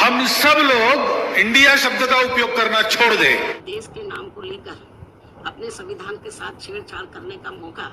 हम सब लोग इंडिया शब्द का उपयोग करना छोड़ दें। देश के नाम को लेकर अपने संविधान के साथ छेड़छाड़ करने का मौका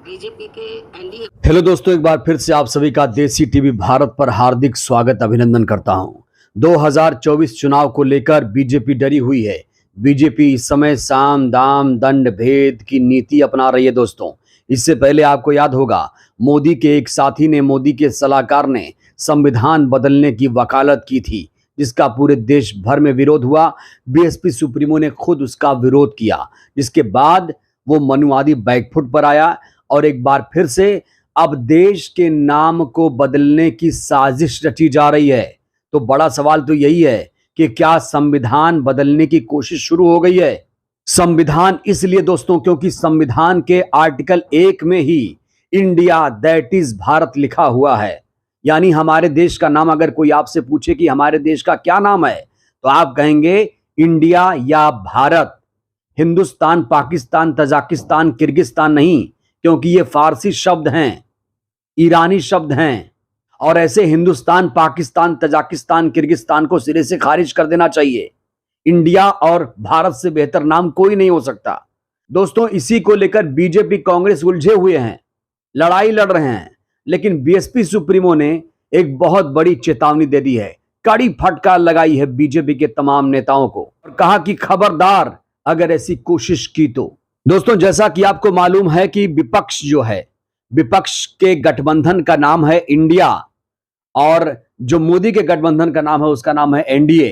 बीजेपी के एनडीए। हेलो दोस्तों, एक बार फिर से आप सभी का देसी टीवी भारत पर हार्दिक स्वागत अभिनंदन करता हूं। 2024 चुनाव को लेकर बीजेपी डरी हुई है। बीजेपी इस समय साम दाम दंड भेद की नीति अपना रही है दोस्तों। इससे पहले आपको याद होगा, मोदी के एक साथी ने, मोदी के सलाहकार ने संविधान बदलने की वकालत की थी, जिसका पूरे देश भर में विरोध हुआ। बीएसपी सुप्रीमो ने खुद उसका विरोध किया, जिसके बाद वो मनुवादी बैकफुट पर आया और एक बार फिर से अब देश के नाम को बदलने की साजिश रची जा रही है। तो बड़ा सवाल तो यही है कि क्या संविधान बदलने की कोशिश शुरू हो गई है? संविधान इसलिए दोस्तों क्योंकि संविधान के आर्टिकल 1 में ही इंडिया दैट इज भारत लिखा हुआ है। यानी हमारे देश का नाम, अगर कोई आपसे पूछे कि हमारे देश का क्या नाम है, तो आप कहेंगे इंडिया या भारत। हिंदुस्तान, पाकिस्तान, तजाकिस्तान, किर्गिस्तान नहीं, क्योंकि ये फारसी शब्द हैं, ईरानी शब्द हैं। और ऐसे हिंदुस्तान, पाकिस्तान, तजाकिस्तान, किर्गिस्तान को सिरे से खारिज कर देना चाहिए। इंडिया और भारत से बेहतर नाम कोई नहीं हो सकता दोस्तों। इसी को लेकर बीजेपी, कांग्रेस उलझे हुए हैं, लड़ाई लड़ रहे हैं। लेकिन बीएसपी सुप्रीमो ने एक बहुत बड़ी चेतावनी दे दी है, कड़ी फटकार लगाई है बीजेपी के तमाम नेताओं को और कहा कि खबरदार अगर ऐसी कोशिश की तो। दोस्तों, जैसा कि आपको मालूम है कि विपक्ष जो है, विपक्ष के गठबंधन का नाम है इंडिया और जो मोदी के गठबंधन का नाम है उसका नाम है एनडीए।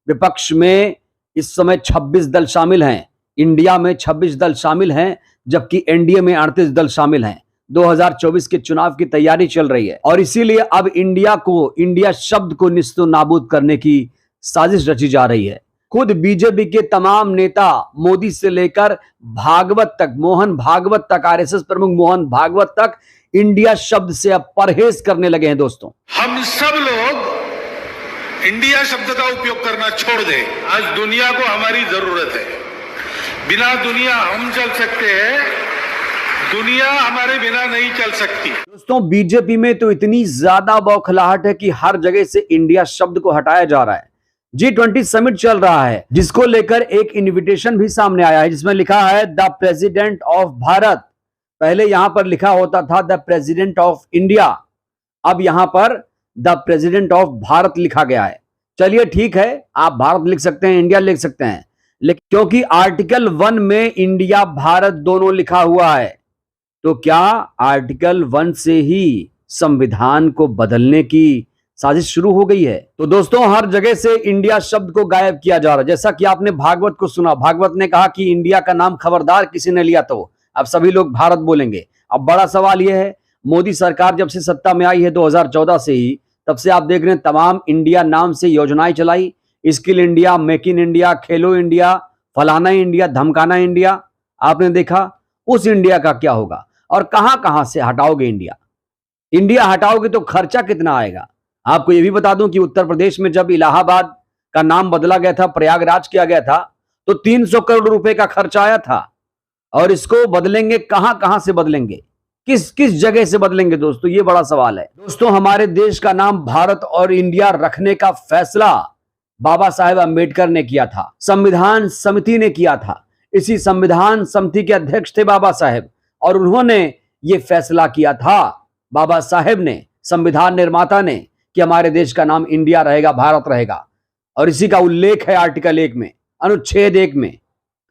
विपक्ष में इस समय 26 दल शामिल हैं, इंडिया में 26 दल शामिल हैं, जबकि एनडीए में 38 दल शामिल हैं। 2024 के चुनाव की तैयारी चल रही है और इसीलिए अब इंडिया शब्द को निस्तो नाबूद करने की साजिश रची जा रही है। खुद बीजेपी के तमाम नेता, मोदी से लेकर भागवत तक, मोहन भागवत तक, आरएसएस प्रमुख मोहन भागवत तक इंडिया शब्द से अब परहेज करने लगे हैं दोस्तों। हम सब लोग इंडिया शब्द का उपयोग करना छोड़ दें। आज दुनिया को हमारी जरूरत है। बिना दुनिया हम चल सकते हैं, दुनिया हमारे बिना नहीं चल सकती। दोस्तों, बीजेपी में तो इतनी ज्यादा बौखलाहट है कि हर जगह से इंडिया शब्द को हटाया जा रहा है। G20 समिट चल रहा है, जिसको लेकर एक इनविटेशन भी सामने आया है, जिसमें लिखा है द प्रेसिडेंट ऑफ भारत। पहले यहां पर लिखा होता था द प्रेसिडेंट ऑफ इंडिया, अब यहां पर द प्रेसिडेंट ऑफ भारत लिखा गया है। चलिए ठीक है, आप भारत लिख सकते हैं, इंडिया लिख सकते हैं, लेकिन क्योंकि आर्टिकल 1 में इंडिया भारत दोनों लिखा हुआ है, तो क्या आर्टिकल 1 से ही संविधान को बदलने की साजिश शुरू हो गई है? तो दोस्तों, हर जगह से इंडिया शब्द को गायब किया जा रहा है। जैसा कि आपने भागवत को सुना, भागवत ने कहा कि इंडिया का नाम खबरदार किसी ने लिया तो अब सभी लोग भारत बोलेंगे। अब बड़ा सवाल यह है, मोदी सरकार जब से सत्ता में आई है 2014 से ही, तब से आप देख रहे हैं तमाम इंडिया नाम से योजनाएं चलाई। Skill India, make in India, Khelo India, फलाना इंडिया, धमकाना इंडिया। आपने देखा उस इंडिया का क्या होगा और कहां कहां से हटाओगे इंडिया हटाओगे तो खर्चा कितना आएगा? आपको यह भी बता दूं कि उत्तर प्रदेश में जब इलाहाबाद का नाम बदला गया था, प्रयागराज किया गया था, तो 300 करोड़ रुपए का खर्चा आया था। और इसको बदलेंगे कहां कहां से बदलेंगे, किस किस जगह से बदलेंगे दोस्तों, ये बड़ा सवाल है। दोस्तों, हमारे देश का नाम भारत और इंडिया रखने का फैसला बाबा साहेब अम्बेडकर ने किया था, संविधान समिति ने किया था। इसी संविधान समिति के अध्यक्ष थे बाबा साहेब और उन्होंने ये फैसला किया था, बाबा साहेब ने, संविधान निर्माता ने, कि हमारे देश का नाम इंडिया रहेगा, भारत रहेगा। और इसी का उल्लेख है आर्टिकल 1 में, अनुच्छेद 1 में।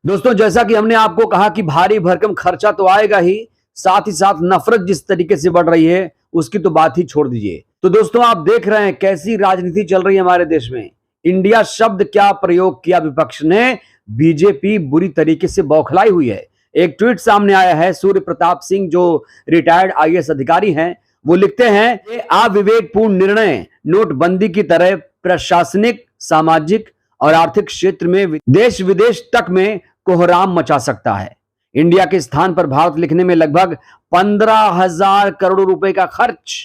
दोस्तों, जैसा कि हमने आपको कहा कि भारी भरकम खर्चा तो आएगा ही, साथ ही साथ नफरत जिस तरीके से बढ़ रही है उसकी तो बात ही छोड़ दीजिए। तो दोस्तों, आप देख रहे हैं कैसी राजनीति चल रही है हमारे देश में। इंडिया शब्द क्या प्रयोग किया विपक्ष ने, बीजेपी बुरी तरीके से बौखलाई हुई है। एक ट्वीट सामने आया है, सूर्य प्रताप सिंह जो रिटायर्ड आईएएस अधिकारी हैं, वो लिखते हैं कि अविवेकपूर्ण निर्णय नोटबंदी की तरह प्रशासनिक, सामाजिक और आर्थिक क्षेत्र में देश विदेश तक में कोहराम मचा सकता है। इंडिया के स्थान पर भारत लिखने में लगभग 15,000 करोड़ रुपए का खर्च।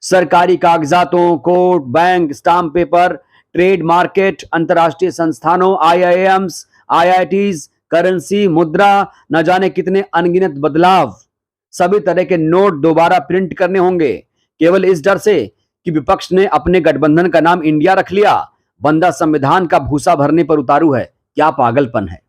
सरकारी कागजातों, court, bank, stamp paper, trade market, अंतर्राष्ट्रीय संस्थानों, आईआईएम्स, आईआईटीज, करेंसी, मुद्रा, न जाने कितने अनगिनत बदलाव, सभी तरह के नोट दोबारा प्रिंट करने होंगे, केवल इस डर से कि विपक्ष ने अपने गठबंधन का नाम इंडिया रख लिया। बंदा संविधान का भूसा भरने पर उतारू है, क्या पागलपन है।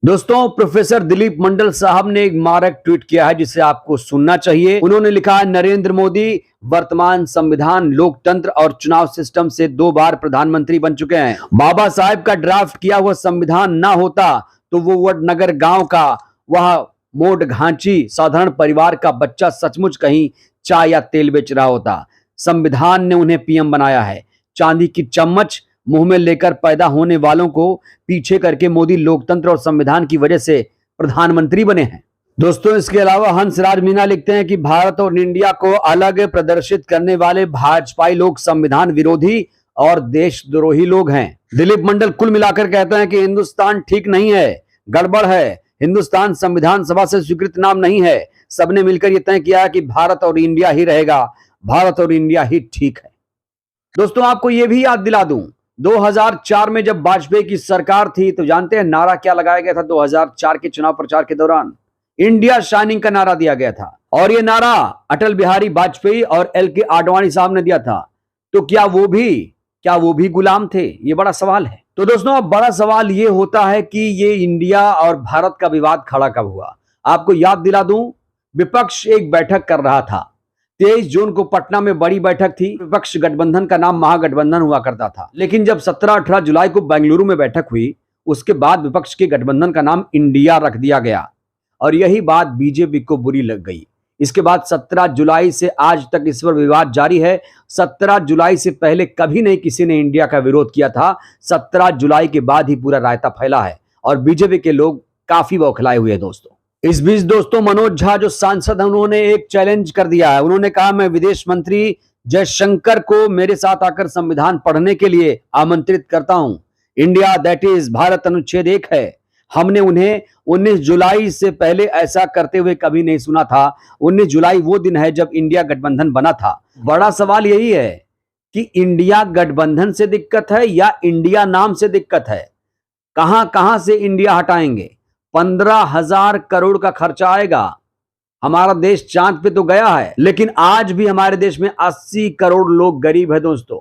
दोस्तों, प्रोफेसर दिलीप मंडल साहब ने एक मारक ट्वीट किया है जिसे आपको सुनना चाहिए। उन्होंने लिखा है, नरेंद्र मोदी वर्तमान संविधान, लोकतंत्र और चुनाव सिस्टम से 2 बार प्रधानमंत्री बन चुके हैं। बाबा साहेब का ड्राफ्ट किया हुआ संविधान ना होता तो वो वडनगर गांव का वह मोट घांची साधारण परिवार का बच्चा सचमुच कहीं चाय या तेल बेच रहा होता। संविधान ने उन्हें पीएम बनाया है। चांदी की चम्मच मुंह में लेकर पैदा होने वालों को पीछे करके मोदी लोकतंत्र और संविधान की वजह से प्रधानमंत्री बने हैं। दोस्तों, इसके अलावा हंसराज मीना लिखते हैं कि भारत और इंडिया को अलग प्रदर्शित करने वाले भाजपाई लोग संविधान विरोधी और देशद्रोही लोग हैं। दिलीप मंडल कुल मिलाकर कहते हैं कि हिंदुस्तान ठीक नहीं है, गड़बड़ है। हिंदुस्तान संविधान सभा से स्वीकृत नाम नहीं है। सबने मिलकर यह तय किया कि भारत और इंडिया ही रहेगा, भारत और इंडिया ही ठीक है। दोस्तों, आपको यह भी याद दिला दूं, 2004 में जब वाजपेयी की सरकार थी तो जानते हैं नारा क्या लगाया गया था? 2004 के चुनाव प्रचार के दौरान इंडिया शाइनिंग का नारा दिया गया था और यह नारा अटल बिहारी वाजपेयी और LK आडवाणी साहब ने दिया था। तो क्या वो भी गुलाम थे? ये बड़ा सवाल है। तो दोस्तों, अब बड़ा सवाल ये होता है कि ये इंडिया और भारत का विवाद खड़ा कब हुआ? आपको याद दिला दूं, विपक्ष एक बैठक कर रहा था। 23 जून को पटना में बड़ी बैठक थी। विपक्ष गठबंधन का नाम महागठबंधन हुआ करता था, लेकिन जब 17-18 जुलाई को बेंगलुरु में बैठक हुई, उसके बाद विपक्ष के गठबंधन का नाम इंडिया रख दिया गया और यही बात बीजेपी को बुरी लग गई। इसके बाद 17 जुलाई से आज तक इस पर विवाद जारी है। 17 जुलाई से पहले कभी नहीं किसी ने इंडिया का विरोध किया था। 17 जुलाई के बाद ही पूरा रायता फैला है और बीजेपी के लोग काफी बौखलाए हुए हैं। दोस्तों, इस बीच दोस्तों, मनोज झा जो सांसद है, उन्होंने एक चैलेंज कर दिया है। उन्होंने कहा, मैं विदेश मंत्री जयशंकर को मेरे साथ आकर संविधान पढ़ने के लिए आमंत्रित करता हूं। इंडिया दैट इज भारत अनुच्छेद 1 है। हमने उन्हें 19 जुलाई से पहले ऐसा करते हुए कभी नहीं सुना था। 19 जुलाई वो दिन है जब इंडिया गठबंधन बना था। बड़ा सवाल यही है कि इंडिया गठबंधन से दिक्कत है या इंडिया नाम से दिक्कत है? कहां से इंडिया हटाएंगे? 15,000 करोड़ का खर्चा आएगा। हमारा देश चांद पे तो गया है, लेकिन आज भी हमारे देश में 80 करोड़ लोग गरीब है। दोस्तों,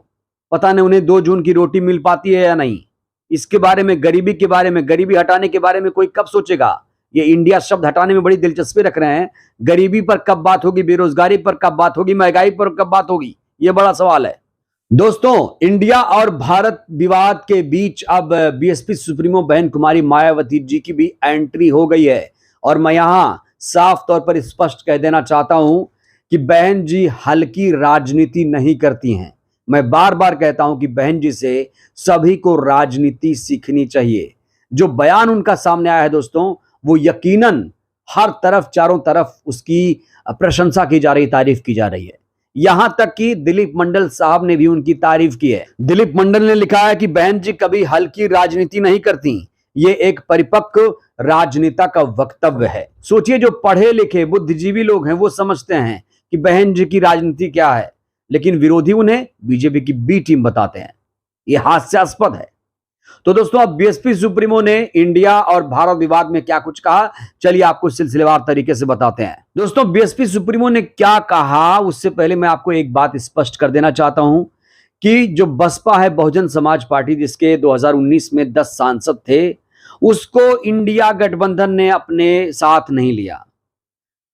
पता नहीं उन्हें 2 जून की रोटी मिल पाती है या नहीं। इसके बारे में, गरीबी के बारे में, गरीबी हटाने के बारे में कोई कब सोचेगा? ये इंडिया शब्द हटाने में बड़ी दिलचस्पी रख रहे हैं। गरीबी पर कब बात होगी? बेरोजगारी पर कब बात होगी? महंगाई पर कब बात होगी? ये बड़ा सवाल है। दोस्तों, इंडिया और भारत विवाद के बीच अब बीएसपी सुप्रीमो बहन कुमारी मायावती जी की भी एंट्री हो गई है और मैं यहां साफ तौर पर स्पष्ट कह देना चाहता हूं कि बहन जी हल्की राजनीति नहीं करती हैं। मैं बार बार कहता हूं कि बहन जी से सभी को राजनीति सीखनी चाहिए। जो बयान उनका सामने आया है दोस्तों, वो यकीनन हर तरफ, चारों तरफ उसकी प्रशंसा की जा रही, तारीफ की जा रही है। यहां तक कि दिलीप मंडल साहब ने भी उनकी तारीफ की है। दिलीप मंडल ने लिखा है कि बहन जी कभी हल्की राजनीति नहीं करती, ये एक परिपक्व राजनेता का वक्तव्य है। सोचिए, जो पढ़े लिखे बुद्धिजीवी लोग हैं वो समझते हैं कि बहन जी की राजनीति क्या है, लेकिन विरोधी उन्हें बीजेपी की बी टीम बताते हैं। यह हास्यास्पद है। तो दोस्तों, अब बीएसपी सुप्रीमो ने इंडिया और भारत विवाद में क्या कुछ कहा, चलिए आपको सिलसिलेवार तरीके से बताते हैं। दोस्तों, बीएसपी सुप्रीमो ने क्या कहा, उससे पहले मैं आपको एक बात स्पष्ट कर देना चाहता हूं कि जो बसपा है, बहुजन समाज पार्टी, जिसके 2019 में 10 सांसद थे, उसको इंडिया गठबंधन ने अपने साथ नहीं लिया।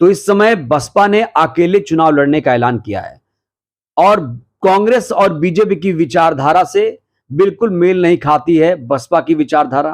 तो इस समय बसपा ने अकेले चुनाव लड़ने का ऐलान किया है और कांग्रेस और बीजेपी की विचारधारा से बिल्कुल मेल नहीं खाती है बसपा की विचारधारा,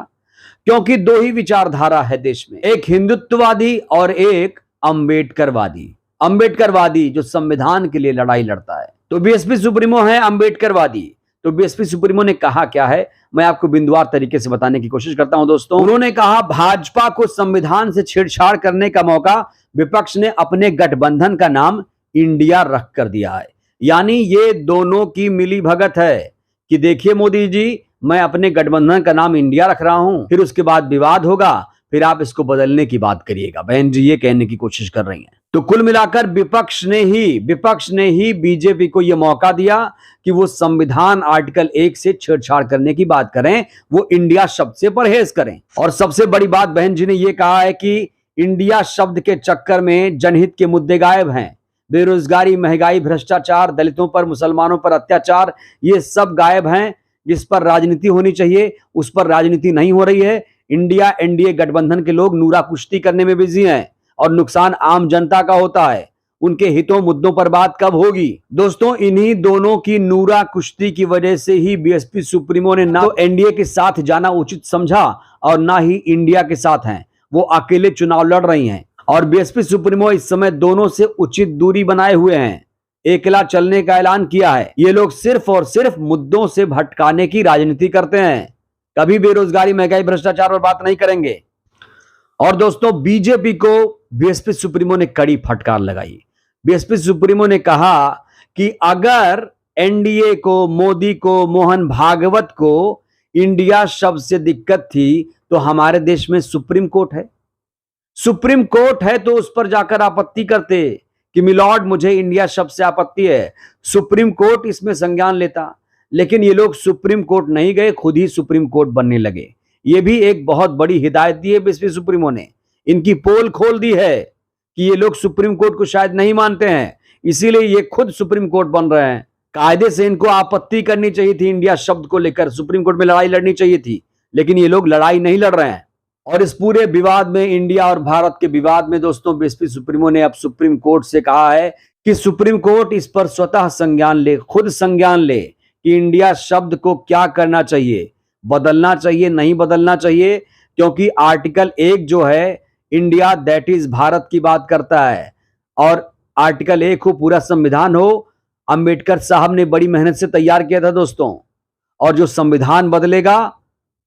क्योंकि 2 ही विचारधारा है देश में, एक हिंदुत्ववादी और एक अंबेडकरवादी। अंबेडकरवादी जो संविधान के लिए लड़ाई लड़ता है। तो बीएसपी सुप्रीमो है अंबेडकरवादी। तो बीएसपी सुप्रीमो ने कहा क्या है, मैं आपको बिंदुवार तरीके से बताने की कोशिश करता हूं। दोस्तों, उन्होंने कहा, भाजपा को संविधान से छेड़छाड़ करने का मौका विपक्ष ने अपने गठबंधन का नाम इंडिया रख कर दिया है। यानी ये दोनों की मिली भगत है कि देखिए मोदी जी, मैं अपने गठबंधन का नाम इंडिया रख रहा हूं, फिर उसके बाद विवाद होगा, फिर आप इसको बदलने की बात करिएगा। बहन जी ये कहने की कोशिश कर रही हैं। तो कुल मिलाकर विपक्ष ने ही बीजेपी को यह मौका दिया कि वो संविधान आर्टिकल 1 से छेड़छाड़ करने की बात करें, वो इंडिया शब्द से परहेज करें। और सबसे बड़ी बात, बहन जी ने यह कहा है कि इंडिया शब्द के चक्कर में जनहित के मुद्दे गायब हैं। बेरोजगारी, महंगाई, भ्रष्टाचार, दलितों पर, मुसलमानों पर अत्याचार, ये सब गायब हैं। जिस पर राजनीति होनी चाहिए उस पर राजनीति नहीं हो रही है। इंडिया एनडीए गठबंधन के लोग नूरा कुश्ती करने में बिजी हैं और नुकसान आम जनता का होता है। उनके हितों मुद्दों पर बात कब होगी? दोस्तों, इन्हीं दोनों की नूरा कुश्ती की वजह से ही बीएसपी सुप्रीमो ने ना तो एनडीए के साथ जाना उचित समझा और ना ही इंडिया के साथ हैं। वो अकेले चुनाव लड़ रही हैं और बीएसपी सुप्रीमो इस समय दोनों से उचित दूरी बनाए हुए हैं। एकला चलने का ऐलान किया है। ये लोग सिर्फ और सिर्फ मुद्दों से भटकाने की राजनीति करते हैं, कभी बेरोजगारी, महंगाई, भ्रष्टाचार पर बात नहीं करेंगे। और दोस्तों, बीजेपी को बीएसपी सुप्रीमो ने कड़ी फटकार लगाई। बीएसपी सुप्रीमो ने कहा कि अगर एनडीए को, मोदी को, मोहन भागवत को इंडिया शब्द से दिक्कत थी तो हमारे देश में सुप्रीम कोर्ट है। सुप्रीम कोर्ट है तो उस पर जाकर आपत्ति करते कि मिलॉर्ड, मुझे इंडिया शब्द से आपत्ति है। सुप्रीम कोर्ट इसमें संज्ञान लेता, लेकिन ये लोग सुप्रीम कोर्ट नहीं गए, खुद ही सुप्रीम कोर्ट बनने लगे। ये भी एक बहुत बड़ी हिदायत दी है बीएसपी सुप्रीमो ने। इनकी पोल खोल दी है कि ये लोग सुप्रीम कोर्ट को शायद नहीं मानते हैं, इसीलिए ये खुद सुप्रीम कोर्ट बन रहे हैं। कायदे से इनको आपत्ति करनी चाहिए थी, इंडिया शब्द को लेकर सुप्रीम कोर्ट में लड़ाई लड़नी चाहिए थी, लेकिन ये लोग लड़ाई नहीं लड़ रहे हैं। और इस पूरे विवाद में, इंडिया और भारत के विवाद में दोस्तों, बीएसपी सुप्रीमो ने अब सुप्रीम कोर्ट से कहा है कि सुप्रीम कोर्ट इस पर स्वतः संज्ञान ले, खुद संज्ञान ले कि इंडिया शब्द को क्या करना चाहिए, बदलना चाहिए, नहीं बदलना चाहिए। क्योंकि आर्टिकल 1 जो है, इंडिया दैट इज भारत की बात करता है और आर्टिकल 1 हो, पूरा संविधान हो, अंबेडकर साहब ने बड़ी मेहनत से तैयार किया था दोस्तों। और जो संविधान बदलेगा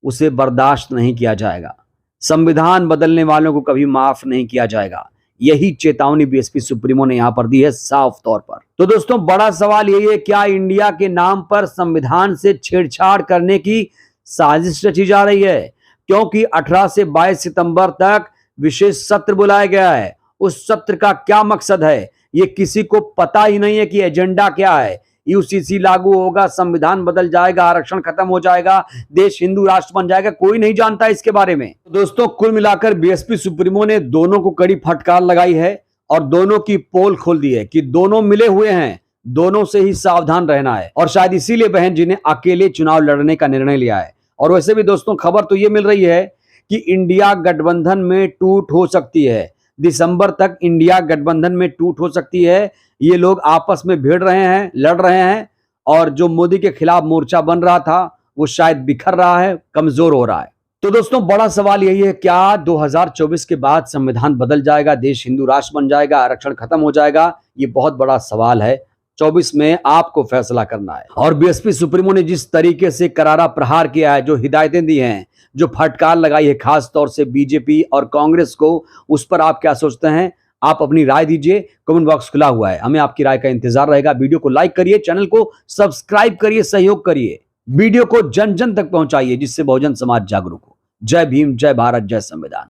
उसे बर्दाश्त नहीं किया जाएगा। संविधान बदलने वालों को कभी माफ नहीं किया जाएगा। यही चेतावनी बीएसपी सुप्रीमो ने यहां पर दी है साफ तौर पर। तो दोस्तों, बड़ा सवाल यही है, क्या इंडिया के नाम पर संविधान से छेड़छाड़ करने की साजिश रची जा रही है? क्योंकि 18 से 22 सितंबर तक विशेष सत्र बुलाया गया है। उस सत्र का क्या मकसद है ये किसी को पता ही नहीं है कि एजेंडा क्या है। यूसीसी लागू होगा, संविधान बदल जाएगा, आरक्षण खत्म हो जाएगा, देश हिंदू राष्ट्र बन जाएगा, कोई नहीं जानता इसके बारे में। दोस्तों, कुल मिलाकर बीएसपी सुप्रीमो ने दोनों को कड़ी फटकार लगाई है और दोनों की पोल खोल दी है कि दोनों मिले हुए हैं, दोनों से ही सावधान रहना है। और शायद इसीलिए बहन जी ने अकेले चुनाव लड़ने का निर्णय लिया है। और वैसे भी दोस्तों, खबर तो ये मिल रही है कि इंडिया गठबंधन में टूट हो सकती है। दिसंबर तक इंडिया गठबंधन में टूट हो सकती है। ये लोग आपस में भिड़ रहे हैं, लड़ रहे हैं और जो मोदी के खिलाफ मोर्चा बन रहा था वो शायद बिखर रहा है, कमजोर हो रहा है। तो दोस्तों, बड़ा सवाल यही है, क्या 2024 के बाद संविधान बदल जाएगा, देश हिंदू राष्ट्र बन जाएगा, आरक्षण खत्म हो जाएगा? ये बहुत बड़ा सवाल है। 24 में आपको फैसला करना है। और बीएसपी सुप्रीमो ने जिस तरीके से करारा प्रहार किया है, जो हिदायतें दी हैं, जो फटकार लगाई है खास तौर से बीजेपी और कांग्रेस को, उस पर आप क्या सोचते हैं? आप अपनी राय दीजिए, कमेंट बॉक्स खुला हुआ है, हमें आपकी राय का इंतजार रहेगा। वीडियो को लाइक करिए, चैनल को सब्सक्राइब करिए, सहयोग करिए, वीडियो को जन जन तक पहुंचाइए, जिससे बहुजन समाज जागरूक हो। जय भीम, जय भारत, जय संविधान।